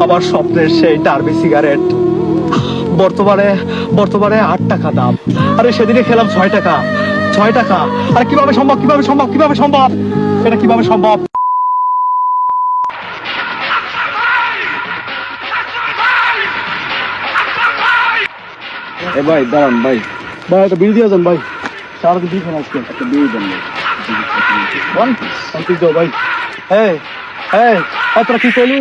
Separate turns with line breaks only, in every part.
আমার স্বপ্নের সেই ডার্বি সিগারেট বর্তমানে বর্তমানে 8 টাকা দাম। আরে সেদিনে খেলাম 6 টাকা। 6 টাকা আর কিভাবে সম্ভব, কিভাবে সম্ভব, কিভাবে সম্ভব, এটা কিভাবে সম্ভব?
এ ভাই দাঁড়ান ভাই,
ভাই একটা বিল দিয়ে যান ভাই, সারাদিন বিল খান আজকে।
একটা বিয়ে দেন ভাই।
শান্তি দাও ভাই। এই এই এই তোরা কি করলি?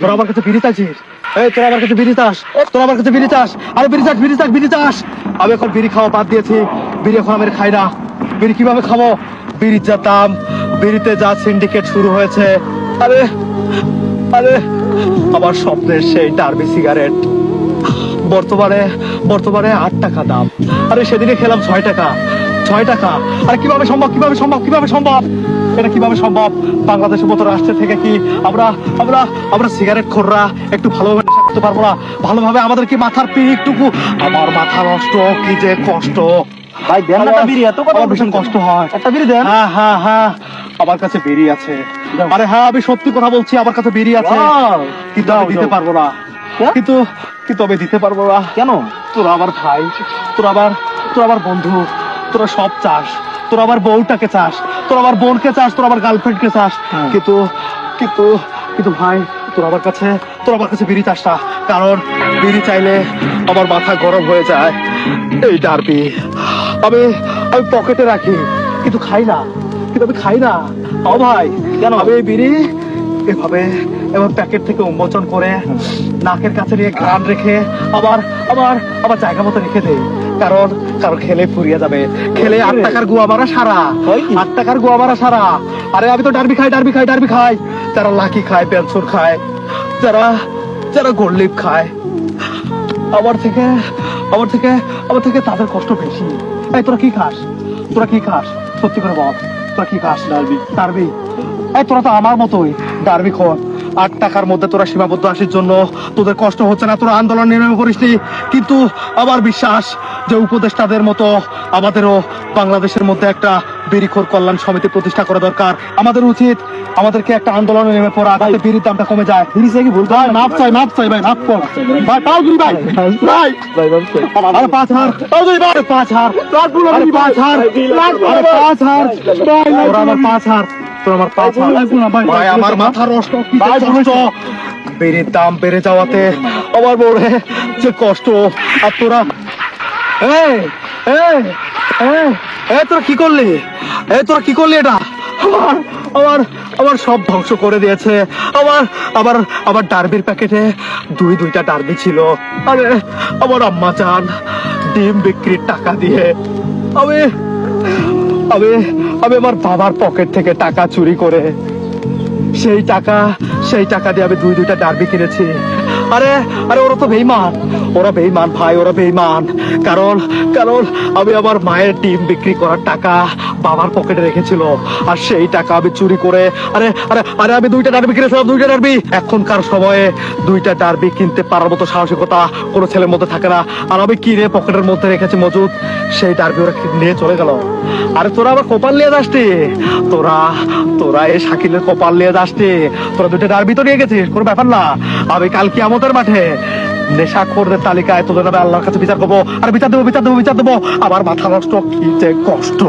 তোরা আমার কাছে বিড়ি চাইছিস? এই তোরা আমার কাছে বিড়ি চাস? তোরা আমার কাছে বিড়ি চাস? আরে বিড়ি চাস, বিড়ি চাস, বিড়ি চাস? আমি এখন বিড়ি খাওয়া বাদ দিয়েছি। বিড়ি এখন আমি খাই না। বিড়ি কিভাবে খাবো? বিড়ির যা দাম, বিড়িতে যা সিন্ডিকেট শুরু হয়েছে। আরে আরে আমার স্বপ্নের সেই ডার্বি সিগারেট বর্তমানে বর্তমানে 8 টাকা দাম। আরে সেদিনে খেলাম 6 টাকা। 6 টাকা আর কিভাবে সম্ভব, কিভাবে সম্ভব, কিভাবে সম্ভব, এটা কিভাবে সম্ভব? বাংলাদেশের মতো রাষ্ট্র থেকে কি আমরা আমরা আমরা সিগারেট খোররা একটু ভালোভাবে নেশা করতে পারবো না? ভালোভাবে আমাদের কি মাথার পিকটুকু? আমার মাথা নষ্ট, কি যে কষ্ট
ভাই দেন না একটা বিড়ি, এত কথা
আমার ভীষণ কষ্ট হয়।
একটা বিড়ি দেন।
হ্যাঁ হ্যাঁ হ্যাঁ, আমার কাছে বেরি আছে। আরে হ্যাঁ, আমি সত্যি কথা বলছি, আমার কাছে বেরি আছে।
Wow!
কিন্তু আমি দিতে পারবো না।
কেন?
কিন্তু কিন্তু আমি দিতে পারবো না।
কেন?
তোরা আমার ভাই, তোরা আমার বন্ধু, তোরা সব চাস, তোরা আমার বউটাকে চাস, তোরা আমার বোনকে চাস, তোরা আমার গার্লফ্রেন্ডকে চাস।
হ্যাঁ।
কিন্তু কিন্তু কিন্তু ভাই, তোরা আমার কাছে বিড়ি চাস না। কারণ বিড়ি চাইলে আমার মাথা গরম হয়ে যায়। এই ডার্বি আমি আমি পকেটে রাখি, কিন্তু খাই না, কিন্তু আমি খাই না। ও ভাই,
কেন?
আমি এই বিড়ি এভাবে এবার প্যাকেট থেকে উন্মোচন করে নাকের কাছে নিয়ে ঘ্রাণ রেখে আবার আবার আবার জায়গা মতো রেখে দেই। কারণ কারণ খেলে ফুরিয়ে যাবে। খেলে 8 টাকার গুয়া মারা সারা,
হয় কি?
8 টাকার গুয়া মারা সারা। আরে আমি তো ডার্বি খাই, ডার্বি খাই, ডার্বি খাই। যারা লাকি খায়, পেনসুর খায়, যারা যারা গোল্ডলিপ খায়, আমার থেকে আমার থেকে আমার থেকে তাদের কষ্ট বেশি। এই তোরা কি খাস? তোরা কি খাস? সত্যি করে বল, তোরা কি খাস? ডার্বি। ডার্বি? এই তোরা তো আমার মতোই ডার্বি খোর। 8 টাকার মধ্যে তোরা সীমাবদ্ধ আসির জন্য তোদের কষ্ট হচ্ছে না, তোরা আন্দোলন নেমে পড়িসনি। কিন্তু আমার বিশ্বাস যে উপদেষ্টাদের মতো আমাদেরও বাংলাদেশের মধ্যে একটা বিড়িখোর কল্যাণ সমিতি প্রতিষ্ঠা করা দরকার। আমাদের উচিত আমাদেরকে একটা আন্দোলনে নেমে পড়া, যাতে বিড়ির দামটা কমে যায়।
বিড়ি চাই কি ভুল?
ভাই মাপ চাই, মাপ চাই ভাই, মাপ কর ভাই, পাও দিবি ভাই, ভাই
ভাই বলছে
আরে 5 হার, আরে 5 হার, আরে 5 হার, আরে 5 হার, তোরা আমার 5 হার, তোরা আমার 5 হার। ভাই আমার মাথা নষ্ট, কি যে কষ্ট। বিড়ির দাম বেড়ে যাওয়াতে আমার বউরে যে কষ্ট। আর তোরা এই এই এই এই তোরা কি করলি? তোরা কি করলি? এটা আমার আমার আমার সব ধ্বংস করে দিয়েছে। আমার আমার আমার ডার্বির প্যাকেটে দুইটা ডার্বি ছিল। আরে আমার আম্মা চান ডিম বিক্রির টাকা দিয়ে আমি আমি আমি আমার বাবার পকেট থেকে টাকা চুরি করে সেই টাকা দিয়ে আমি দুইটা ডার্বি কিনেছি। আরে আরে ওরা তো বেঈমান, ওরা বেঈমান ভাই, ওরা বেঈমান। কারণ কারণ আমি আমার মায়ের ডিম বিক্রি করার টাকা বাবার পকেটে রেখেছিল, আর সেই টাকা আমি চুরি করে আরে আরে আরে আমি দুইটা ডার্বি কিনেছিলাম, দুইটা ডার্বি। এখনকার সময়ে দুইটা ডার্বি কিনতে পারার মতো সাহসিকতা কোনো ছেলের মধ্যে থাকে না। আর আমি কিনে পকেটের মধ্যে রেখেছি মজুদ, সেই ডার্বি ওরা নিয়ে চলে গেল। আরে তোরা আবার কপাল নিয়ে যাসটি, তোরা তোরা এই শাকিলের কপাল নিয়ে যাসটি। তোরা দুইটা ডার্বি তো নিয়ে গেছিস, কোনো ব্যাপার না। আমি কাল কিয়ামতের মাঠে নেশাখোরদের তালিকায় তোদের নামে আল্লাহর কাছে বিচার করবো। আর বিচার দেবো, বিচার দেবো, বিচার দেবো। আমার মাথা নষ্ট, কি যে কষ্ট।